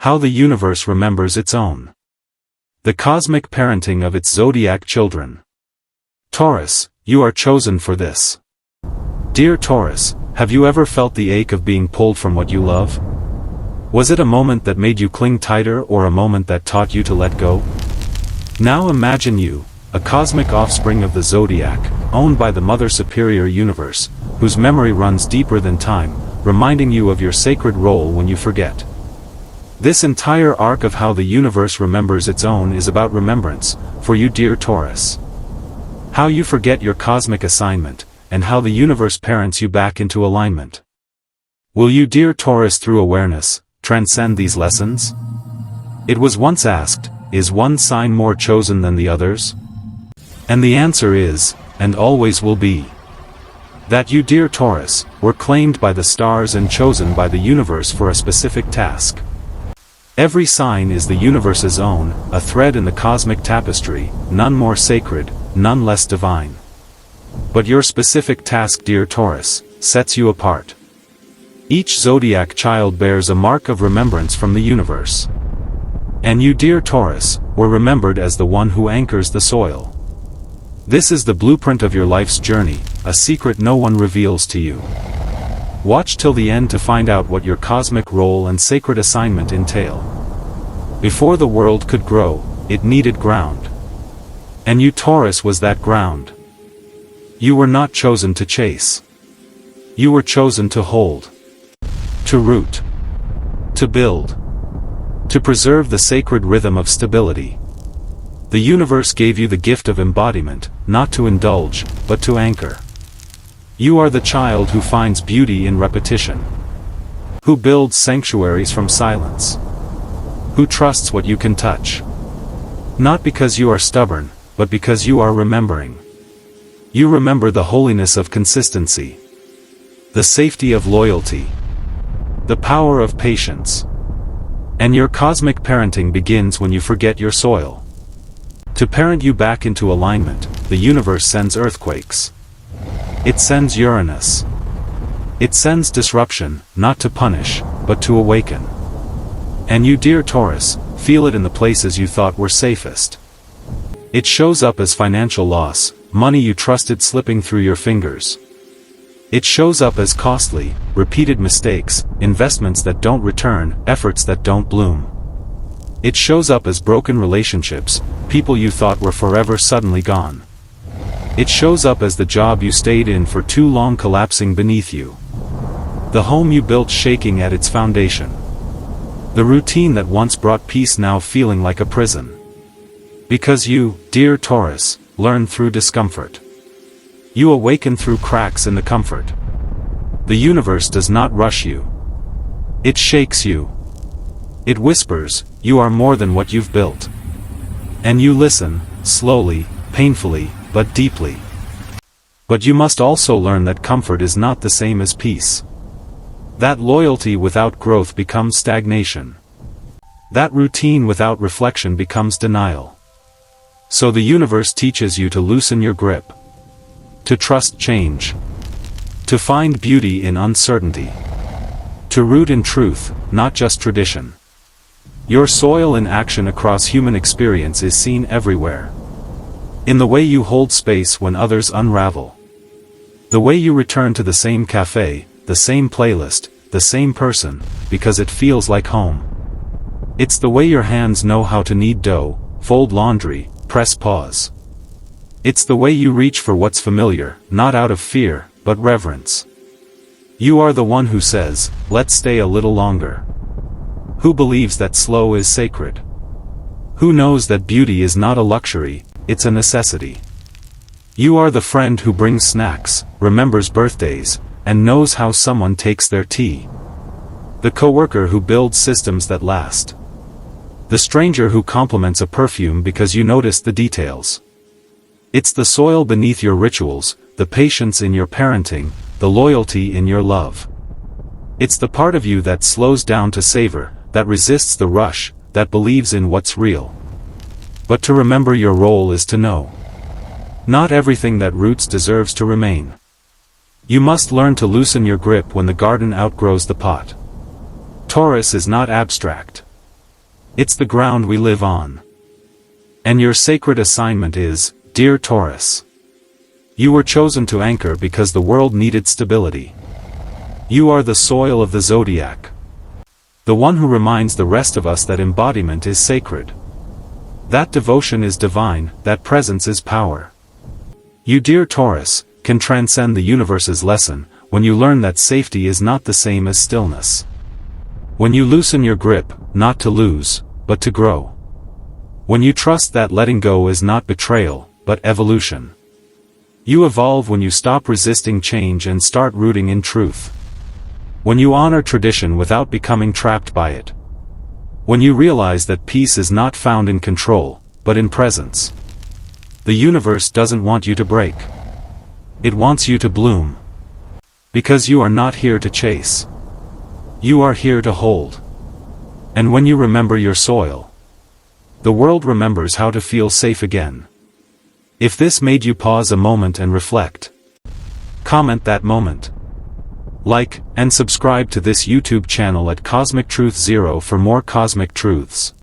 How the universe remembers its own. The cosmic parenting of its zodiac children. Taurus, you are chosen for this. Dear Taurus, have you ever felt the ache of being pulled from what you love? Was it a moment that made you cling tighter or a moment that taught you to let go? Now imagine you, a cosmic offspring of the zodiac, owned by the Mother Superior Universe, whose memory runs deeper than time, reminding you of your sacred role when you forget. This entire arc of how the universe remembers its own is about remembrance, for you dear Taurus. How you forget your cosmic assignment, and how the universe parents you back into alignment. Will you dear Taurus through awareness, transcend these lessons? It was once asked, is one sign more chosen than the others? And the answer is, and always will be, that you dear Taurus, were claimed by the stars and chosen by the universe for a specific task. Every sign is the universe's own, a thread in the cosmic tapestry, none more sacred, none less divine. But your specific task dear Taurus, sets you apart. Each zodiac child bears a mark of remembrance from the universe. And you dear Taurus, were remembered as the one who anchors the soil. This is the blueprint of your life's journey, a secret no one reveals to you. Watch till the end to find out what your cosmic role and sacred assignment entail. Before the world could grow, it needed ground. And you Taurus was that ground. You were not chosen to chase. You were chosen to hold. To root. To build. To preserve the sacred rhythm of stability. The universe gave you the gift of embodiment, not to indulge, but to anchor. You are the child who finds beauty in repetition. Who builds sanctuaries from silence. Who trusts what you can touch. Not because you are stubborn, but because you are remembering. You remember the holiness of consistency. The safety of loyalty. The power of patience. And your cosmic parenting begins when you forget your soil. To parent you back into alignment, the universe sends earthquakes. It sends Uranus. It sends disruption, not to punish, but to awaken. And you dear Taurus, feel it in the places you thought were safest. It shows up as financial loss, money you trusted slipping through your fingers. It shows up as costly, repeated mistakes, investments that don't return, efforts that don't bloom. It shows up as broken relationships, people you thought were forever suddenly gone. It shows up as the job you stayed in for too long collapsing beneath you. The home you built shaking at its foundation. The routine that once brought peace now feeling like a prison. Because you, dear Taurus, learn through discomfort. You awaken through cracks in the comfort. The universe does not rush you. It shakes you. It whispers, you are more than what you've built. And you listen, slowly, painfully, but deeply. But you must also learn that comfort is not the same as peace. That loyalty without growth becomes stagnation. That routine without reflection becomes denial. So the universe teaches you to loosen your grip. To trust change. To find beauty in uncertainty. To root in truth, not just tradition. Your soil in action across human experience is seen everywhere. In the way you hold space when others unravel. The way you return to the same cafe, the same playlist, the same person, because it feels like home. It's the way your hands know how to knead dough, fold laundry, press pause. It's the way you reach for what's familiar, not out of fear, but reverence. You are the one who says, let's stay a little longer. Who believes that slow is sacred? Who knows that beauty is not a luxury, it's a necessity. You are the friend who brings snacks, remembers birthdays, and knows how someone takes their tea. The coworker who builds systems that last. The stranger who compliments a perfume because you noticed the details. It's the soil beneath your rituals, the patience in your parenting, the loyalty in your love. It's the part of you that slows down to savor, that resists the rush, that believes in what's real. But to remember your role is to know. Not everything that roots deserves to remain. You must learn to loosen your grip when the garden outgrows the pot. Taurus is not abstract. It's the ground we live on. And your sacred assignment is, dear Taurus. You were chosen to anchor because the world needed stability. You are the soil of the zodiac. The one who reminds the rest of us that embodiment is sacred. That devotion is divine, that presence is power. You, dear Taurus, can transcend the universe's lesson, when you learn that safety is not the same as stillness. When you loosen your grip, not to lose, but to grow. When you trust that letting go is not betrayal, but evolution. You evolve when you stop resisting change and start rooting in truth. When you honor tradition without becoming trapped by it. When you realize that peace is not found in control, but in presence. The universe doesn't want you to break. It wants you to bloom. Because you are not here to chase. You are here to hold. And when you remember your soil, the world remembers how to feel safe again. If this made you pause a moment and reflect, comment that moment. Like and subscribe to this YouTube channel at Cosmic Truth 0 for more cosmic truths.